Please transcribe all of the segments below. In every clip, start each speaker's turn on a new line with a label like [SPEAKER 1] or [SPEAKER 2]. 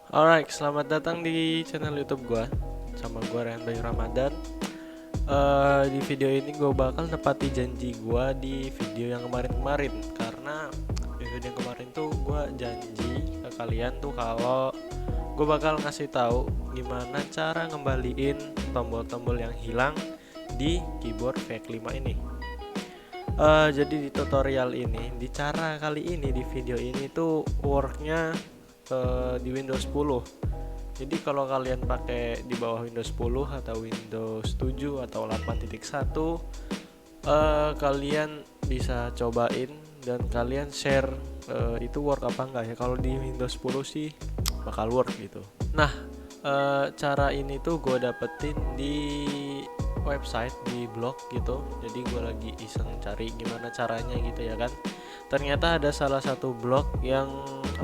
[SPEAKER 1] Alright, selamat datang di channel YouTube gua. Sama gua Ryan Bayu Ramadan. Di video ini gua bakal nepati janji gua di video yang kemarin-kemarin. Karena di video yang kemarin tuh gua janji ke kalian tuh kalau gua bakal ngasih tahu gimana cara ngembaliin tombol-tombol yang hilang di keyboard VX5 ini. Jadi di tutorial ini, di cara kali ini di video ini tuh worknya di Windows 10. Jadi kalau kalian pakai di bawah Windows 10 atau Windows 7 atau 8.1, kalian bisa cobain dan kalian share itu work apa enggak ya. Kalau di Windows 10 sih bakal work gitu. Nah, cara ini tuh gue dapetin di website, di blog gitu. Jadi gue lagi iseng cari gimana caranya gitu ya kan. Ternyata ada salah satu blog yang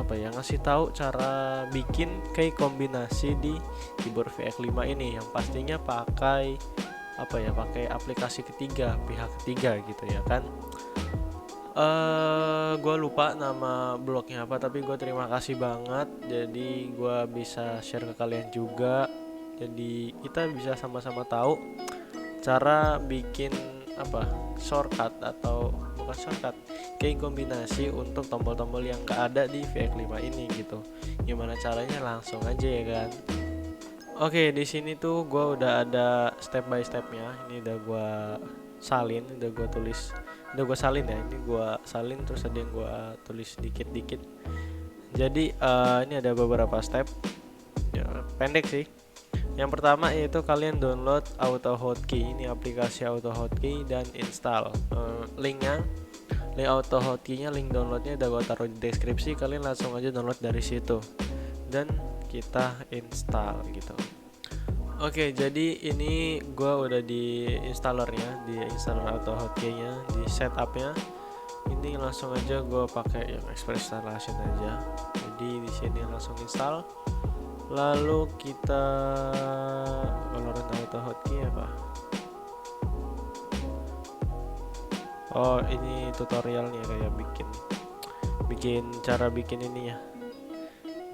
[SPEAKER 1] ngasih tahu cara bikin kayak kombinasi di keyboard VX5 ini, yang pastinya pakai pakai aplikasi ketiga, pihak ketiga gitu ya kan. Gue lupa nama blognya apa, tapi gue terima kasih banget. Jadi gue bisa share ke kalian juga. Jadi kita bisa sama-sama tahu cara bikin shortcut, atau bukan shortcut, kayak kombinasi untuk tombol-tombol yang gak ada di VX5 ini gitu. Gimana caranya, langsung aja ya kan. Oke, di sini tuh gue udah ada step by stepnya. Ini udah gue salin, udah gue tulis, udah gue salin ya. Ini gue salin terus ada yang gue tulis dikit-dikit. Jadi ini ada beberapa step ya, pendek sih. Yang pertama yaitu kalian download AutoHotkey. Ini aplikasi AutoHotkey dan install. Link AutoHotkey-nya, link downloadnya udah gue taruh di deskripsi. Kalian langsung aja download dari situ dan kita install gitu. Oke, jadi ini gue udah di installernya, di installer AutoHotkey-nya, di setupnya. Ini langsung aja gue pakai yang express installation aja. Jadi di sini langsung install. Lalu kita Valorant AutoHotkey apa? Oh, ini tutorialnya kayak bikin cara bikin ini ya.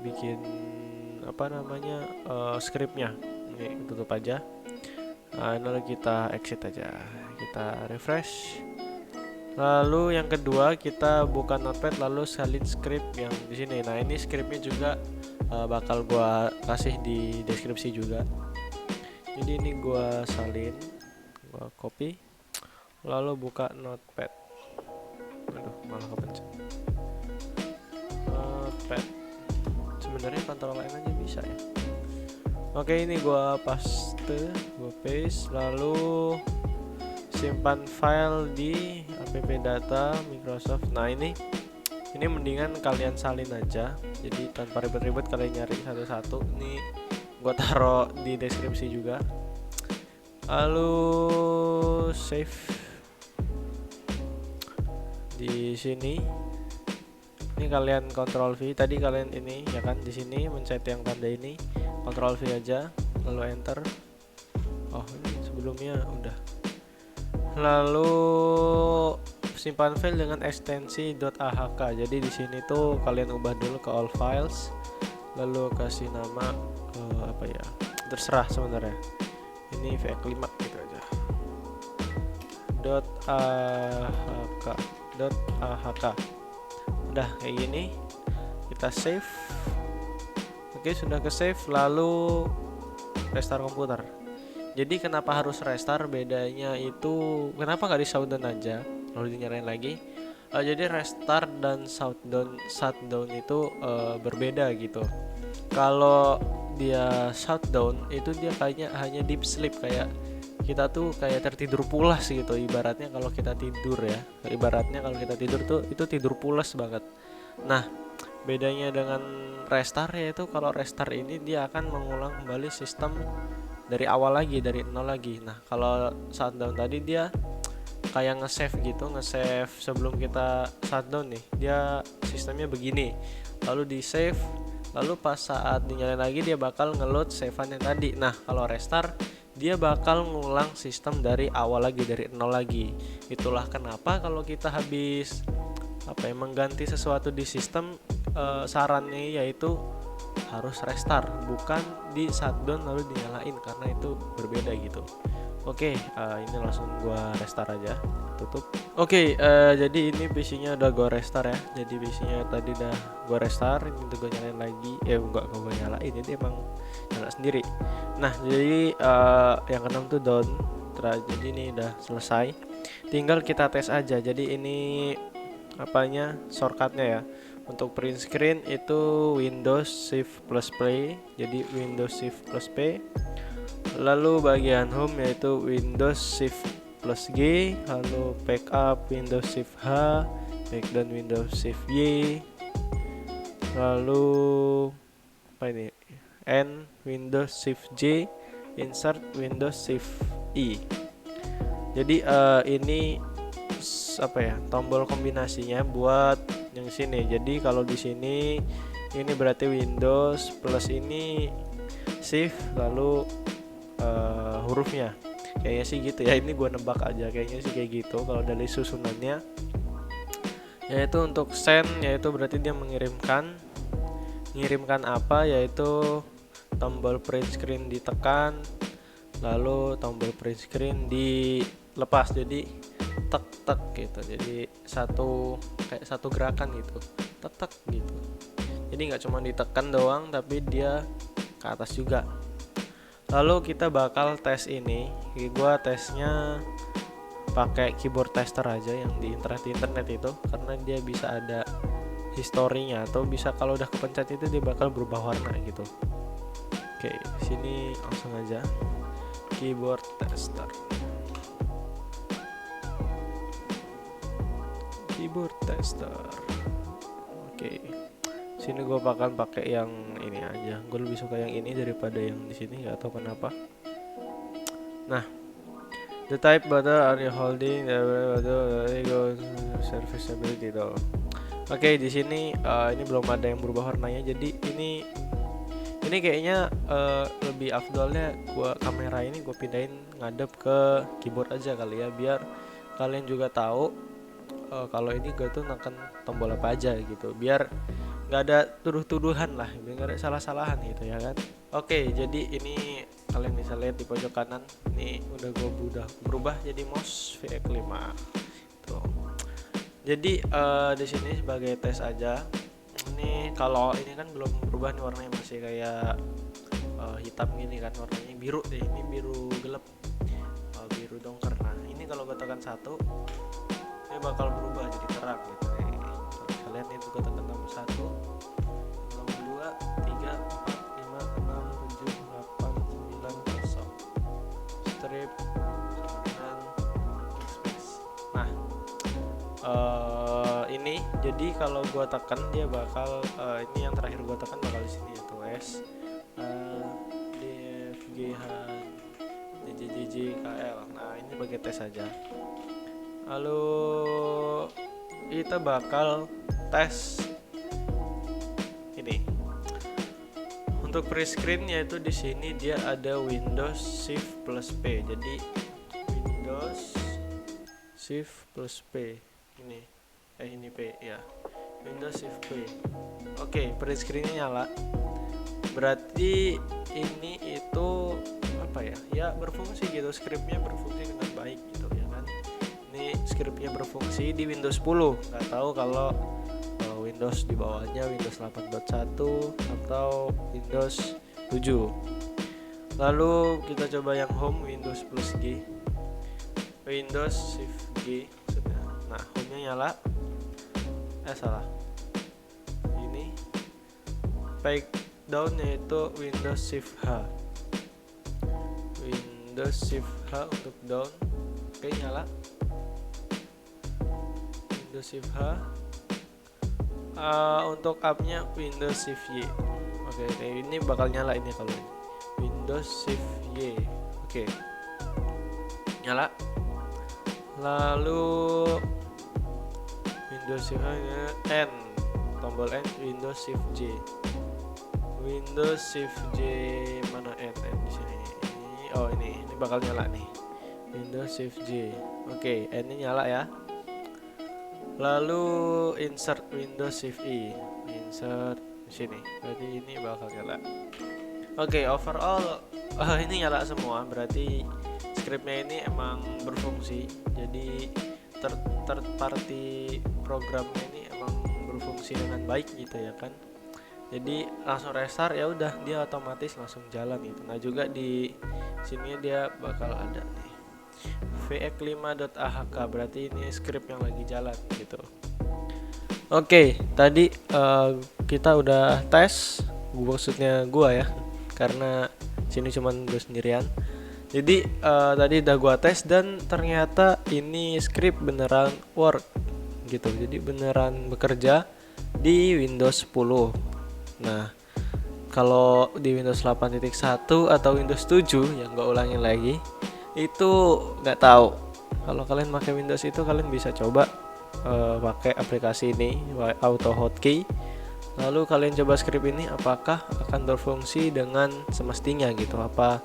[SPEAKER 1] Bikin scriptnya. Ini tutup aja. Lalu kita exit aja. Kita refresh. Lalu yang kedua kita buka notepad, lalu salin script yang di sini. Nah, ini scriptnya juga bakal gua kasih di deskripsi juga. Jadi ini gua salin, gua copy, lalu buka notepad. Aduh, malah kepencet notepad. Sebenarnya Ctrl N aja bisa ya. Oke, ini gua paste, gua paste, lalu simpan file di app data Microsoft. Nah, ini mendingan kalian salin aja, jadi tanpa ribet-ribet kalian nyari satu-satu. Ini gue taruh di deskripsi juga. Lalu save di sini. Ini kalian Ctrl V. Tadi kalian ini ya kan, di sini mencet yang tanda ini, Ctrl V aja, lalu enter. Oh, ini sebelumnya udah. Lalu simpan file dengan ekstensi .ahk. Jadi di sini tuh kalian ubah dulu ke all files, lalu kasih nama terserah sebenarnya. Ini VX5 gitu aja. .ahk. Udah kayak gini, kita save. Oke, sudah ke save, lalu restart komputer. Jadi kenapa harus restart? Bedanya itu kenapa nggak di shutdown aja lalu dinyalain lagi? Jadi restart dan shutdown itu berbeda gitu. Kalau dia shutdown itu dia kayaknya hanya deep sleep, kayak kita tuh kayak tertidur pulas gitu. Ibaratnya kalau kita tidur ya, tuh itu tidur pulas banget. Nah, bedanya dengan restart yaitu kalau restart ini dia akan mengulang kembali sistem dari awal lagi, dari nol lagi. Nah, kalau shutdown tadi dia kayak nge-save gitu, nge-save sebelum kita shutdown nih. Dia sistemnya begini. Lalu di-save, lalu pas saat dinyalain lagi dia bakal nge-load save-an yang tadi. Nah, kalau restart dia bakal ngulang sistem dari awal lagi, dari nol lagi. Itulah kenapa kalau kita habis mengganti sesuatu di sistem, sarannya yaitu harus restart, bukan di shutdown lalu dinyalain, karena itu berbeda gitu. Oke, ini langsung gua restart aja, tutup. Oke, jadi ini PC-nya udah gua restart ya. Jadi PC-nya tadi udah gua restart, ini tuh gua nyalain lagi. Enggak gua nyalain, jadi emang nyala sendiri. Nah, jadi yang keenam tuh down. Jadi ini udah selesai. Tinggal kita tes aja. Jadi ini apanya, shortcutnya ya. Untuk print screen itu Windows Shift plus Play, jadi Windows Shift plus P. Lalu bagian home yaitu Windows Shift plus G. Lalu backup Windows Shift H, backdown Windows Shift Y. Lalu apa ini, N Windows Shift J, insert Windows Shift I. Jadi ini apa ya, tombol kombinasinya buat yang sini. Jadi kalau di sini ini berarti Windows plus ini Shift lalu hurufnya kayaknya sih gitu ya, ini gua nebak aja, kayaknya sih kayak gitu kalau dari susunannya. Yaitu untuk send, yaitu berarti dia mengirimkan apa, yaitu tombol print screen ditekan lalu tombol print screen dilepas, jadi tek tek gitu, jadi kayak satu gerakan gitu, tek tek gitu. Jadi nggak cuma ditekan doang tapi dia ke atas juga. Lalu kita bakal tes ini. Gua tesnya pakai keyboard tester aja yang di internet itu, karena dia bisa ada historinya, atau bisa kalau udah kepencet itu dia bakal berubah warna gitu. Oke, sini langsung aja keyboard tester. Oke, sini gue bakal pakai yang ini aja. Gue lebih suka yang ini daripada yang di sini, nggak tahu kenapa. Nah, the type button are you holding, serviceability tuh. Oke, di sini ini belum ada yang berubah warnanya. Jadi ini kayaknya lebih afdolnya kamera ini gue pindahin ngadep ke keyboard aja kali ya, biar kalian juga tahu kalau ini gue tuh neken tombol apa aja gitu, biar nggak ada tuduhan lah, biar nggak ada salah-salahan gitu ya kan. Oke, jadi ini kalian bisa lihat di pojok kanan, ini udah berubah jadi mouse VX5 tuh. Jadi di sini sebagai tes aja. Ini kalau ini kan belum berubah nih warnanya, masih kayak hitam gini kan, warnanya biru deh, ini biru gelap, biru dongker. Nah ini kalau gue tekan 1 ini bakal berubah jadi terang gitu nih. Kalau kalian itu gue tekan nomor 1, nomor 2, 3, 4, 5, 6, 7, 8, 9, 0 strip dan space. Nah ini jadi kalau gua tekan dia bakal ini yang terakhir gua tekan bakal di sini, yaitu S D F G H D J J J K L. Nah ini bagi tes saja. Lalu kita bakal tes ini untuk print screen, yaitu di sini dia ada Windows Shift plus P. Jadi Windows Shift plus P ini P ya, Windows Shift P. Oke, print screen-nya nyala. Berarti ini itu apa ya? Ya berfungsi gitu, scriptnya berfungsi dengan baik gitu ya kan. Ini scriptnya berfungsi di Windows 10. Nggak tahu kalau Windows di bawahnya Windows 8.1 atau Windows 7. Lalu kita coba yang home, Windows plus G, Windows Shift G maksudnya. Nah, home-nya nyala. Salah. Ini back down yaitu Windows Shift H. Windows Shift H untuk down. Oke, nyala. Windows Shift H. Untuk up-nya Windows Shift Y. Oke, ini bakal nyala ini kalau ini. Windows Shift Y. Oke. Nyala. Lalu Windows Shift N, tombol N, Windows Shift J. Windows Shift J mana N di sini. Ini bakal nyala nih. Windows Shift J. Oke, N-nya nyala ya. Lalu insert Windows Shift I. Insert di sini. Berarti ini bakal nyala. Oke, overall ini nyala semua. Berarti scriptnya ini emang berfungsi. Jadi third party programnya ini emang berfungsi dengan baik gitu ya kan. Jadi langsung restart ya udah dia otomatis langsung jalan gitu. Nah juga di sini dia bakal ada nih vx5.ahk, berarti ini script yang lagi jalan gitu. Oke, tadi kita udah tes, maksudnya gua ya, karena sini cuman gue sendirian. Jadi tadi udah gua tes dan ternyata ini script beneran work gitu. Jadi beneran bekerja di Windows 10. Nah, kalau di Windows 8.1 atau Windows 7 yang gue ulangin lagi, itu nggak tahu. Kalau kalian pakai Windows itu kalian bisa coba pakai aplikasi ini Auto Hotkey. Lalu kalian coba script ini apakah akan berfungsi dengan semestinya gitu. Apa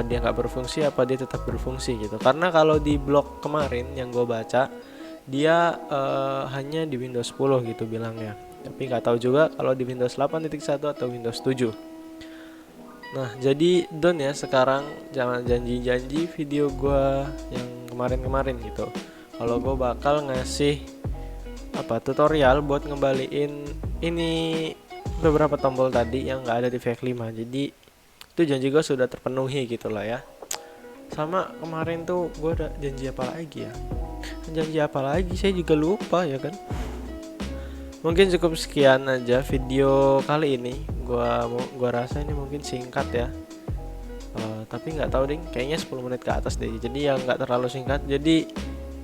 [SPEAKER 1] dia nggak berfungsi, apa dia tetap berfungsi gitu. Karena kalau di blog kemarin yang gue baca, dia hanya di Windows 10 gitu bilangnya. Tapi nggak tahu juga kalau di Windows 8.1 atau Windows 7. Nah, jadi don ya sekarang jangan janji-janji video gue yang kemarin-kemarin gitu. Kalau gue bakal ngasih tutorial buat ngembaliin ini beberapa tombol tadi yang nggak ada di VX5. Jadi itu janji gue sudah terpenuhi gitu lah ya. Sama kemarin tuh gue ada janji apa lagi ya? Janji apa lagi? Saya juga lupa ya kan. Mungkin cukup sekian aja video kali ini. Gua rasa ini mungkin singkat ya. Tapi nggak tahu deh, kayaknya 10 menit ke atas deh. Jadi ya nggak terlalu singkat. Jadi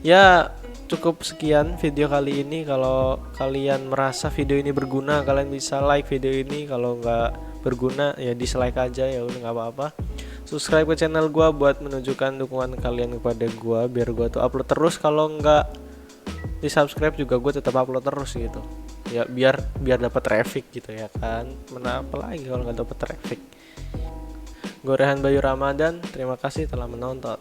[SPEAKER 1] ya cukup sekian video kali ini. Kalau kalian merasa video ini berguna, kalian bisa like video ini. Kalau nggak berguna ya dislike aja, ya udah nggak apa-apa. Subscribe ke channel gua buat menunjukkan dukungan kalian kepada gua biar gua tuh upload terus. Kalau nggak di subscribe juga gue tetap upload terus gitu ya, biar dapat traffic gitu ya kan. Mana apa lagi kalau nggak dapat traffic. Gue Rehan Bayu Ramadan, terima kasih telah menonton.